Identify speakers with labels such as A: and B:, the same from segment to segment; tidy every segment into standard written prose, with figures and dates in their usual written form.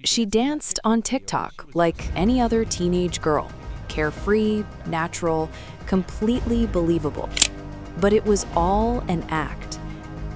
A: She danced on TikTok like any other teenage girl, carefree, natural, completely believable. But it was all an act.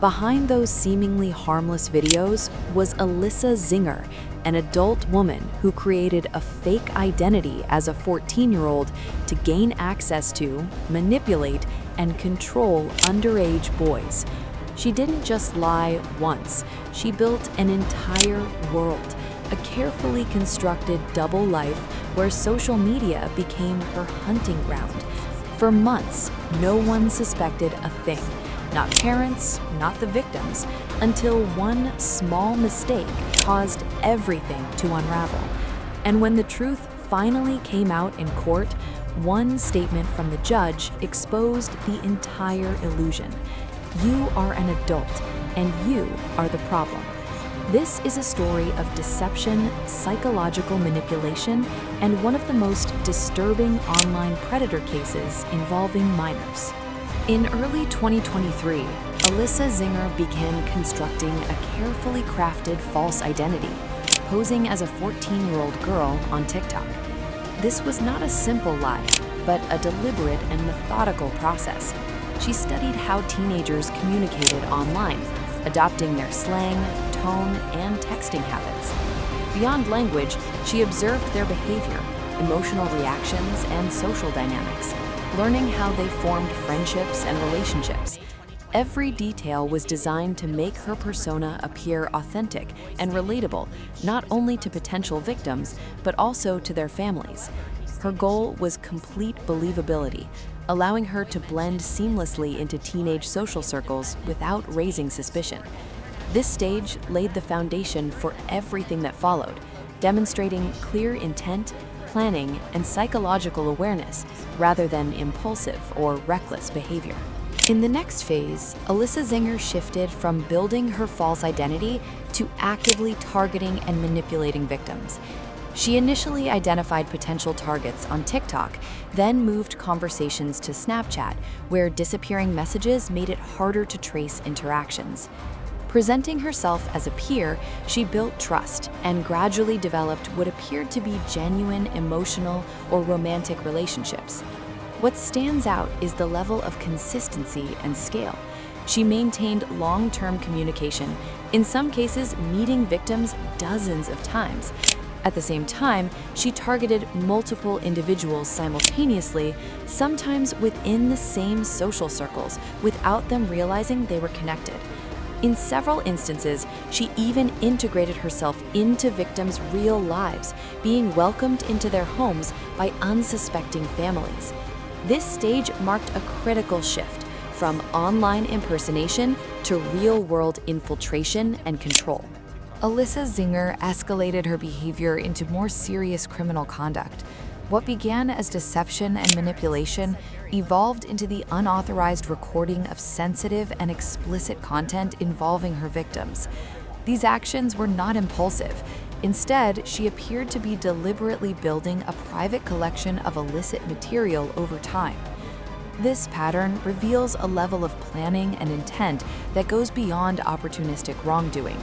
A: Behind those seemingly harmless videos was Alyssa Zinger, an adult woman who created a fake identity as a 14-year-old to gain access to, manipulate, and control underage boys. She didn't just lie once, she built an entire world, a carefully constructed double life where social media became her hunting ground. For months, no one suspected a thing. Not parents, not the victims, until one small mistake caused everything to unravel. And when the truth finally came out in court, one statement from the judge exposed the entire illusion. You are an adult, and you are the problem. This is a story of deception, psychological manipulation, and one of the most disturbing online predator cases involving minors. In early 2023, Alyssa Zinger began constructing a carefully crafted false identity, posing as a 14-year-old girl on TikTok. This was not a simple lie, but a deliberate and methodical process. She studied how teenagers communicated online, adopting their slang, tone, and texting habits. Beyond language, she observed their behavior, emotional reactions, and social dynamics, learning how they formed friendships and relationships. Every detail was designed to make her persona appear authentic and relatable, not only to potential victims, but also to their families. Her goal was complete believability, allowing her to blend seamlessly into teenage social circles without raising suspicion. This stage laid the foundation for everything that followed, demonstrating clear intent, planning, and psychological awareness rather than impulsive or reckless behavior. In the next phase, Alyssa Zinger shifted from building her false identity to actively targeting and manipulating victims. She initially identified potential targets on TikTok, then moved conversations to Snapchat, where disappearing messages made it harder to trace interactions. Presenting herself as a peer, she built trust and gradually developed what appeared to be genuine emotional or romantic relationships. What stands out is the level of consistency and scale. She maintained long-term communication, in some cases meeting victims dozens of times. At the same time, she targeted multiple individuals simultaneously, sometimes within the same social circles, without them realizing they were connected. In several instances, she even integrated herself into victims' real lives, being welcomed into their homes by unsuspecting families. This stage marked a critical shift from online impersonation to real-world infiltration and control. Alyssa Zinger escalated her behavior into more serious criminal conduct. What began as deception and manipulation evolved into the unauthorized recording of sensitive and explicit content involving her victims. These actions were not impulsive. Instead, she appeared to be deliberately building a private collection of illicit material over time. This pattern reveals a level of planning and intent that goes beyond opportunistic wrongdoing.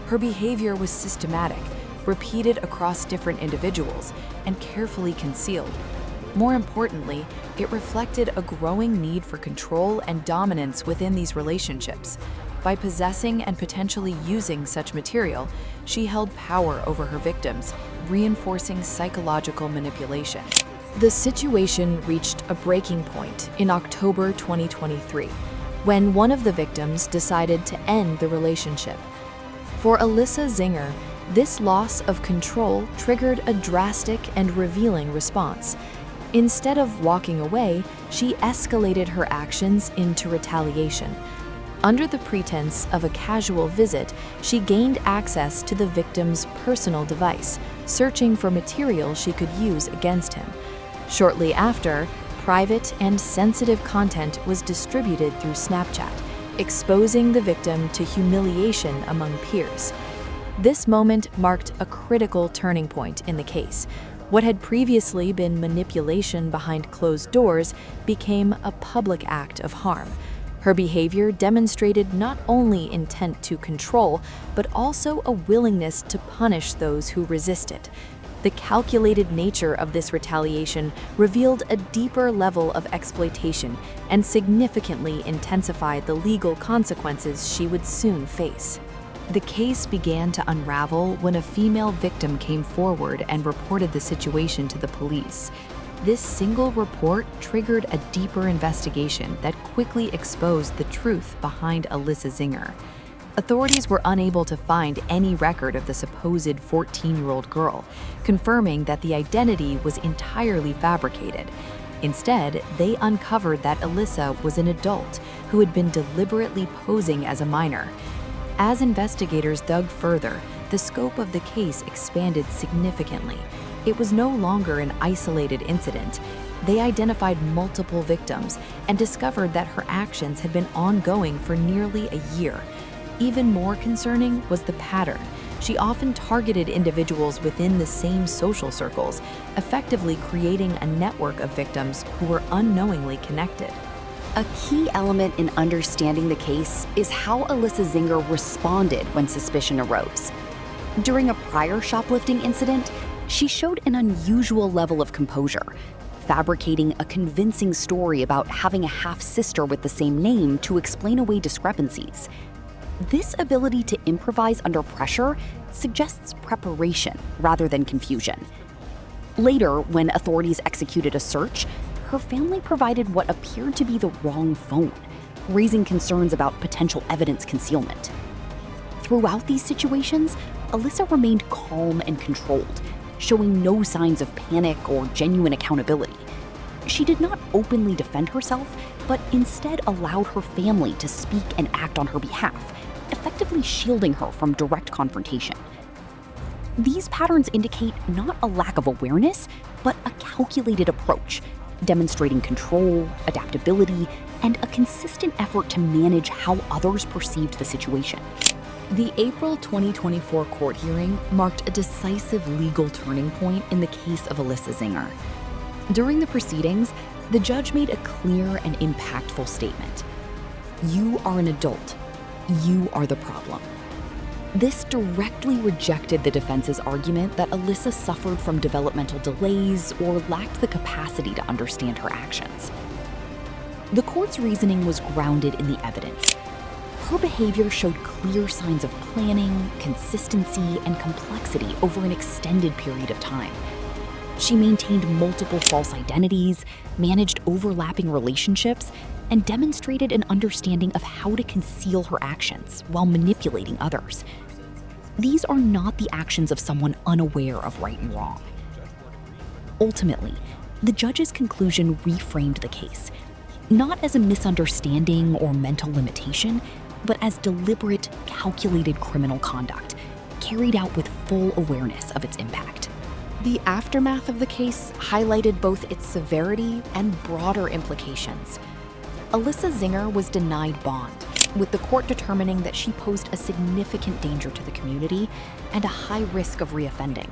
A: Her behavior was systematic, repeated across different individuals, and carefully concealed. More importantly, it reflected a growing need for control and dominance within these relationships. By possessing and potentially using such material, she held power over her victims, reinforcing psychological manipulation. The situation reached a breaking point in October 2023, when one of the victims decided to end the relationship. For Alyssa Zinger, this loss of control triggered a drastic and revealing response. Instead of walking away, she escalated her actions into retaliation. Under the pretense of a casual visit, she gained access to the victim's personal device, searching for material she could use against him. Shortly after, private and sensitive content was distributed through Snapchat, exposing the victim to humiliation among peers. This moment marked a critical turning point in the case. What had previously been manipulation behind closed doors became a public act of harm. Her behavior demonstrated not only intent to control, but also a willingness to punish those who resisted. The calculated nature of this retaliation revealed a deeper level of exploitation and significantly intensified the legal consequences she would soon face. The case began to unravel when a female victim came forward and reported the situation to the police. This single report triggered a deeper investigation that quickly exposed the truth behind Alyssa Zinger. Authorities were unable to find any record of the supposed 14-year-old girl, confirming that the identity was entirely fabricated. Instead, they uncovered that Alyssa was an adult who had been deliberately posing as a minor. As investigators dug further, the scope of the case expanded significantly. It was no longer an isolated incident. They identified multiple victims and discovered that her actions had been ongoing for nearly a year. Even more concerning was the pattern. She often targeted individuals within the same social circles, effectively creating a network of victims who were unknowingly connected.
B: A key element in understanding the case is how Alyssa Zinger responded when suspicion arose. During a prior shoplifting incident, she showed an unusual level of composure, fabricating a convincing story about having a half-sister with the same name to explain away discrepancies. This ability to improvise under pressure suggests preparation rather than confusion. Later, when authorities executed a search, her family provided what appeared to be the wrong phone, raising concerns about potential evidence concealment. Throughout these situations, Alyssa remained calm and controlled, showing no signs of panic or genuine accountability. She did not openly defend herself, but instead allowed her family to speak and act on her behalf, effectively shielding her from direct confrontation. These patterns indicate not a lack of awareness, but a calculated approach, demonstrating control, adaptability, and a consistent effort to manage how others perceived the situation.
A: The April 2024 court hearing marked a decisive legal turning point in the case of Alyssa Zinger. During the proceedings, the judge made a clear and impactful statement. "You are an adult. You are the problem." This directly rejected the defense's argument that Alyssa suffered from developmental delays or lacked the capacity to understand her actions. The court's reasoning was grounded in the evidence. Her behavior showed clear signs of planning, consistency, and complexity over an extended period of time. She maintained multiple false identities, managed overlapping relationships, and demonstrated an understanding of how to conceal her actions while manipulating others. These are not the actions of someone unaware of right and wrong. Ultimately, the judge's conclusion reframed the case, not as a misunderstanding or mental limitation, but as deliberate, calculated criminal conduct, carried out with full awareness of its impact. The aftermath of the case highlighted both its severity and broader implications. Alyssa Zinger was denied bond, with the court determining that she posed a significant danger to the community and a high risk of reoffending.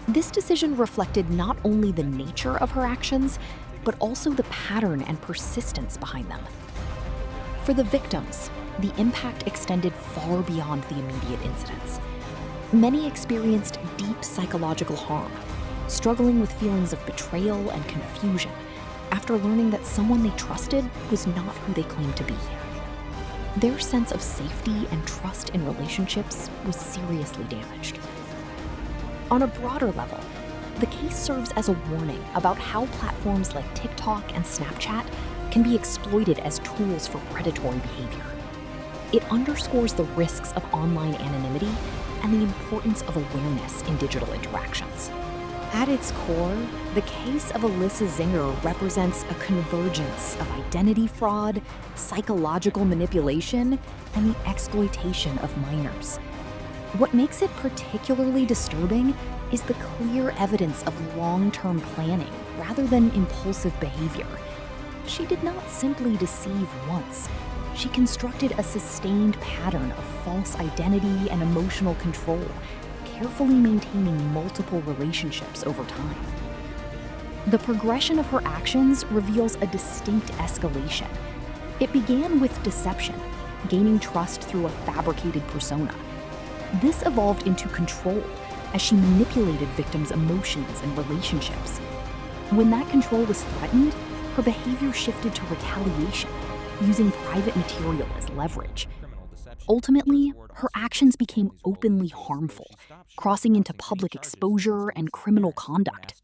A: This decision reflected not only the nature of her actions, but also the pattern and persistence behind them. For the victims, the impact extended far beyond the immediate incidents. Many experienced deep psychological harm, struggling with feelings of betrayal and confusion after learning that someone they trusted was not who they claimed to be. Their sense of safety and trust in relationships was seriously damaged. On a broader level, the case serves as a warning about how platforms like TikTok and Snapchat can be exploited as tools for predatory behavior. It underscores the risks of online anonymity and the importance of awareness in digital interactions. At its core, the case of Alyssa Zinger represents a convergence of identity fraud, psychological manipulation, and the exploitation of minors. What makes it particularly disturbing is the clear evidence of long-term planning rather than impulsive behavior. She did not simply deceive once. She constructed a sustained pattern of false identity and emotional control, carefully maintaining multiple relationships over time. The progression of her actions reveals a distinct escalation.
B: It began with deception, gaining trust through a fabricated persona. This evolved into control as she manipulated victims' emotions and relationships. When that control was threatened, her behavior shifted to retaliation, using private material as leverage. Ultimately, her actions became openly harmful, crossing into public exposure and criminal conduct.